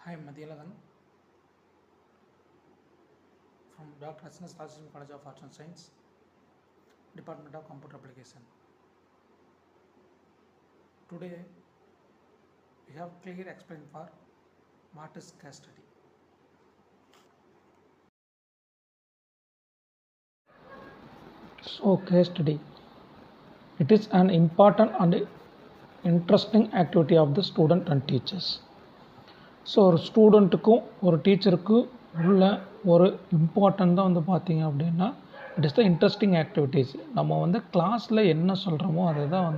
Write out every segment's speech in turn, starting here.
Hi, I'm Madhyalagan from Dr. S.N.S. Rajasthan College of Arts and Science, Department of Computer Application. Today, we have clear explain for what is case study. So, case study. It is an important and interesting activity of the student and teachers. So ஒரு ஸ்டூடெண்ட்டுக்கும் ஒரு டீச்சருக்கும் உள்ள ஒரு important தான் பார்த்தீங்க அப்படின்னா it is the interesting activities. நம்ம கிளாஸில் என்ன சொல்கிறோமோ அதை தான்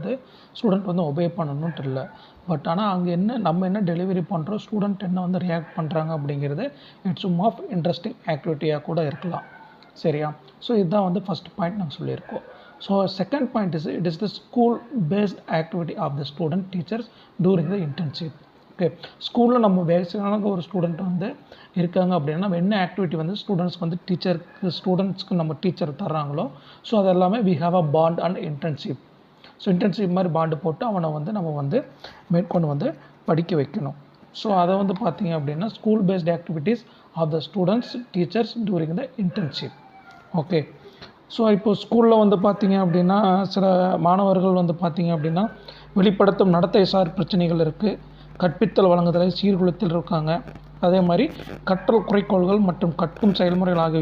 ஸ்டூடெண்ட் ஒபே பண்ணணுன்ட்டு இல்லை. பட் ஆனால் அங்கே நம்ம என்ன டெலிவரி பண்ணுறோம், ஸ்டூடெண்ட் என்ன ரியாக்ட் பண்ணுறாங்க அப்படிங்கிறது இட்ஸ் சும் ஆஃப் இன்ட்ரெஸ்டிங் ஆக்டிவிட்டியாக கூட இருக்கலாம். சரியா? ஸோ இதுதான் ஃபஸ்ட் பாயிண்ட் நாங்கள் சொல்லியிருக்கோம். So second point it is the school based activity of the student teachers during the internship. Okay, ஸ்கூலில் நம்ம பேசிக்கான ஒரு ஸ்டூடெண்ட் இருக்காங்க அப்படின்னா நம்ம என்ன ஆக்டிவிட்டி ஸ்டூடெண்ட்ஸ்க்கு டீச்சருக்கு ஸ்டூடெண்ட்ஸ்க்கு நம்ம டீச்சர் தர்றாங்களோ ஸோ அது எல்லாமே we have a bond and internship. So internship மாதிரி பாண்டு போட்டு அவனை நம்ம மேற்கொண்டு படிக்க வைக்கணும். ஸோ அதை பார்த்தீங்க அப்படின்னா school based activities of the students teachers during the internship. Okay, so இப்போ ஸ்கூலில் பார்த்தீங்க அப்படின்னா சில மாணவர்கள் பார்த்தீங்க அப்படின்னா வெளிப்படுத்தும் நடத்தை சார் பிரச்சனைகள் இருக்குது, கற்பித்தல் வழங்குதலை சீர்குலைத்தில் இருக்காங்க. அதே மாதிரி கற்றல் குறிக்கோள்கள் மற்றும் கற்கும் செயல்முறைகள் ஆகிய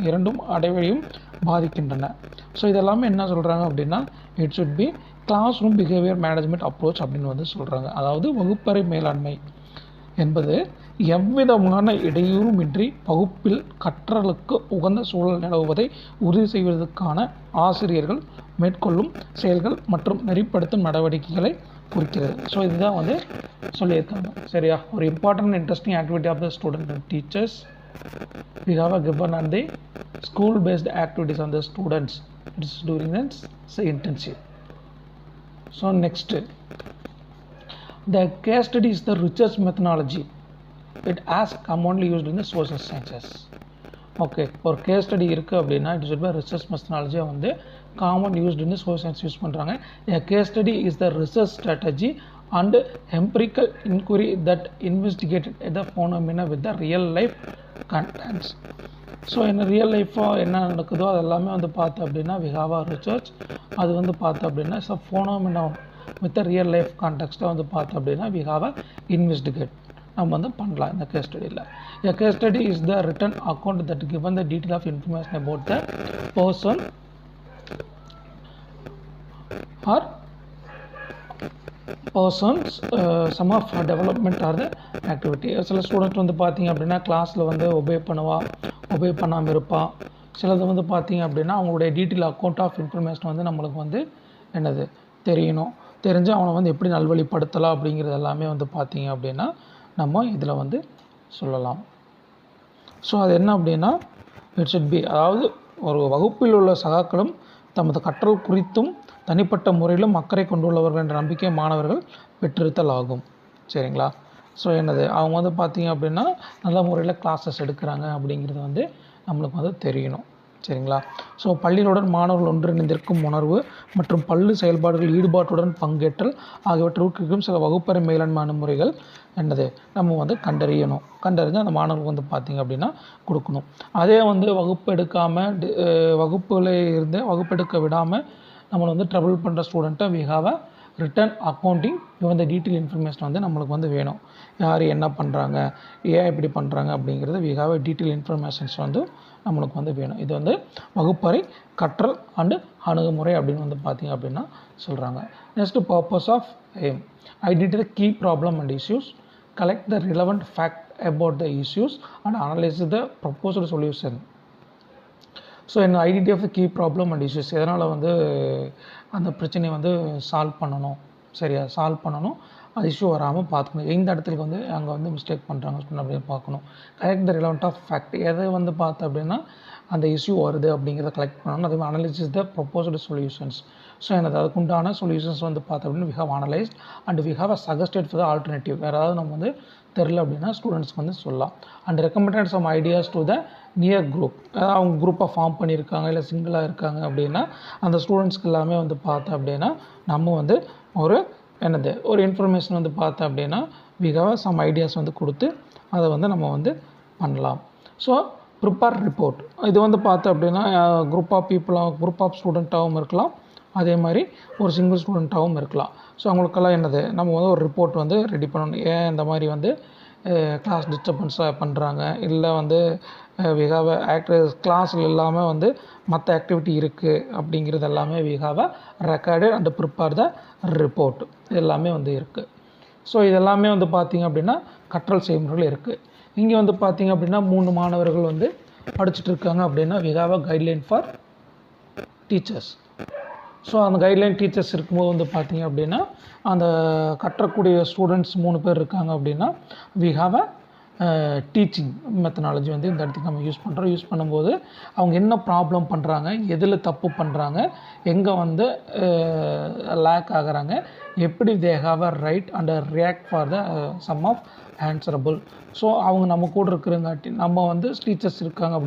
இரண்டும் அடைவையும் பாதிக்கின்றன. ஸோ இதெல்லாமே என்ன சொல்கிறாங்க அப்படின்னா it should be classroom behaviour management approach அப்படின்னு சொல்கிறாங்க. அதாவது வகுப்பறை மேலாண்மை என்பது எவ்விதமான இடையூறுமின்றி வகுப்பில் கற்றலுக்கு உகந்த சூழல் நிலவுவதை உறுதி செய்வதற்கான ஆசிரியர்கள் மேற்கொள்ளும் செயல்கள் மற்றும் நெறிப்படுத்தும் நடவடிக்கைகளை குறிக்கிறது. ஸோ இதுதான் சொல்லியிருக்காங்க. சரியா? ஒரு important interesting activity of the student and teachers we have a given and the school based activities on the students it is during the internship. So next, the case study is the research methodology. It has commonly used in the social sciences. Okay, ஒரு case study இருக்குது அப்படின்னா it is by research மெத்தடாலஜியாக common used in social science use பண்ணுறாங்க. Case study is the research strategy and empirical inquiry that investigated the phenomena with the real life contents. So real லைஃபாக என்ன நடக்குதோ அது எல்லாமே பார்த்தோம் அப்படின்னா வி ஹாவ் அ ரிசர்ச். அது பார்த்தோம் அப்படின்னா ஸோ ஃபோனோமினா வித் ரியல் லைஃப் கான்டெக்ஸ்ட்டை பார்த்தோம் அப்படின்னா வி ஹாவ் அ இன்வெஸ்டிகேட் நம்ம பண்ணலாம் இந்த case ஸ்டடியில். A case study is the written account that given the detail of information about the person or persons some of development or the activity. சில student பார்த்தீங்க அப்படின்னா கிளாஸில் obey பண்ணாமல் இருப்பான். சிலது பார்த்தீங்க அப்படின்னா அவங்களுடைய டீட்டெயில் அக்கௌண்ட் ஆஃப் இன்ஃபர்மேஷன் நம்மளுக்கு என்னது தெரியணும். தெரிஞ்சு அவனை எப்படி நல்வழிப்படுத்தலாம் அப்படிங்கிறது எல்லாமே பார்த்தீங்க அப்படின்னா நம்ம இதில் சொல்லலாம். ஸோ அது என்ன அப்படின்னா இட் ஷுட் பி, அதாவது ஒரு வகுப்பில் உள்ள சகாக்களும் தமது கற்றல் குறித்தும் தனிப்பட்ட முறையிலும் அக்கறை கொண்டுள்ளவர்கள் என்ற நம்பிக்கை மாணவர்கள் பெற்றிருத்தல் ஆகும். சரிங்களா? ஸோ என்னது அவங்க பார்த்தீங்க அப்படின்னா நல்ல முறையில் கிளாஸஸ் எடுக்கிறாங்க அப்படிங்கிறது நம்மளுக்கு தெரியணும். சரிங்களா? ஸோ பள்ளிகளுடன் மாணவர்கள் ஒன்றிணைந்திருக்கும் உணர்வு மற்றும் பள்ளி செயல்பாடுகள் ஈடுபாட்டுடன் பங்கேற்றல் ஆகியவற்றை ஊக்குவிக்கும் சில வகுப்பறை மேலாண்மை அணுகுமுறைகள் என்னது நம்ம கண்டறிஞ்சு அந்த மாணவர்களுக்கு பார்த்தீங்க அப்படின்னா கொடுக்கணும். அதே வகுப்பு எடுக்காமல் வகுப்புகளே இருந்து வகுப்பெடுக்க விடாமல் நம்மளை ட்ரபிள் பண்ணுற ஸ்டூடெண்ட்டை we have a written accounting இவன் நம்மளுக்கு வேணும். யார் என்ன பண்ணுறாங்க, ஏன் இப்படி பண்ணுறாங்க அப்படிங்கிறது we have a detail informations நம்மளுக்கு வேணும். இது வகுப்பறை கற்றல் அண்டு அணுகுமுறை அப்படின்னு பார்த்தீங்க அப்படின்னா சொல்கிறாங்க. Next, purpose of aim. Identify the key problem and issues, collect the relevant fact about the issues and analyze the proposed solution. So என்ன identify of the key problem and issues, எதனால் அந்த பிரச்சனையை solve பண்ணணும். சரியா? Solve பண்ணணும், அது issue வராமல் பார்த்துக்கணும். எந்த இடத்துக்கு அங்கே மிஸ்டேக் பண்ணுறாங்க அப்படின்னு பார்க்கணும். Collect the relevant of fact, எதை பார்த்தோம் அப்படின்னா அந்த இஷ்யூ வருது அப்படிங்கிறத கலெக்ட் பண்ணணும். அதே மாதிரி analysis the proposed solutions. So என்னது அதுக்குண்டான சொல்யூஷன்ஸ் பார்த்தோம் அப்படின்னா we have analysed and we have a suggested for the alternative. வேறு ஏதாவது நம்ம தெரில அப்படின்னா ஸ்டூடெண்ட்ஸ்க்கு சொல்லலாம். And recommended some ideas to the near group. அதாவது அவங்க குரூப்பாக ஃபார்ம் பண்ணியிருக்காங்க இல்லை சிங்கிளாக இருக்காங்க அப்படின்னா அந்த ஸ்டூடெண்ட்ஸ்க்கு எல்லாமே பார்த்தோம் அப்படின்னா நம்ம ஒரு இன்ஃபர்மேஷன் பார்த்தோம் அப்படின்னா வி ஹவ் சம் ஐடியாஸ் கொடுத்து அதை வந்து நம்ம வந்து பண்ணலாம். ஸோ ப்ரிப்பேர் ரிப்போர்ட் இது வந்து பார்த்தோம் அப்படின்னா குரூப் ஆஃப் பீப்புளாக குரூப் ஆஃப் ஸ்டூடெண்ட்டாகவும் இருக்கலாம், அதே மாதிரி ஒரு சிங்கிள் ஸ்டூடெண்ட்டாகவும் இருக்கலாம். ஸோ அவங்களுக்கெல்லாம் என்னது நம்ம வந்து ஒரு ரிப்போர்ட் வந்து ரெடி பண்ணணும். ஏன் இந்த மாதிரி வந்து கிளாஸ் டிஸ்டர்பன்ஸாக பண்ணுறாங்க, இல்லை வந்து கிளாஸில் இல்லாமல் வந்து மற்ற ஆக்டிவிட்டி இருக்குது அப்படிங்கிறது எல்லாமே we have a record and prepare the report எல்லாமே வந்து இருக்குது. ஸோ இதெல்லாமே வந்து பார்த்திங்க அப்படின்னா கற்றல் செய்முறைகள் இருக்குது. இங்கே வந்து பார்த்திங்க அப்படின்னா 3 மாணவர்கள் வந்து படிச்சுட்டு இருக்காங்க அப்படின்னா we have a guideline for teachers. So அந்த கைட்லைன் டீச்சர்ஸ் இருக்கும்போது வந்து பார்த்திங்க அப்படின்னா அந்த கற்றக்கூடிய ஸ்டூடெண்ட்ஸ் 3 பேர் இருக்காங்க அப்படின்னா we have a teaching methodology வந்து இந்த இடத்துக்கு நம்ம யூஸ் பண்ணும்போது அவங்க என்ன ப்ராப்ளம் பண்ணுறாங்க, எதில் தப்பு பண்ணுறாங்க, எங்கே வந்து லேக் ஆகுறாங்க, எப்படி they have a right and react for the some of answerable. So அவங்க நம்ம கூட இருக்கிறங்காட்டி நம்ம வந்து டீச்சர்ஸ் இருக்காங்க அப்படி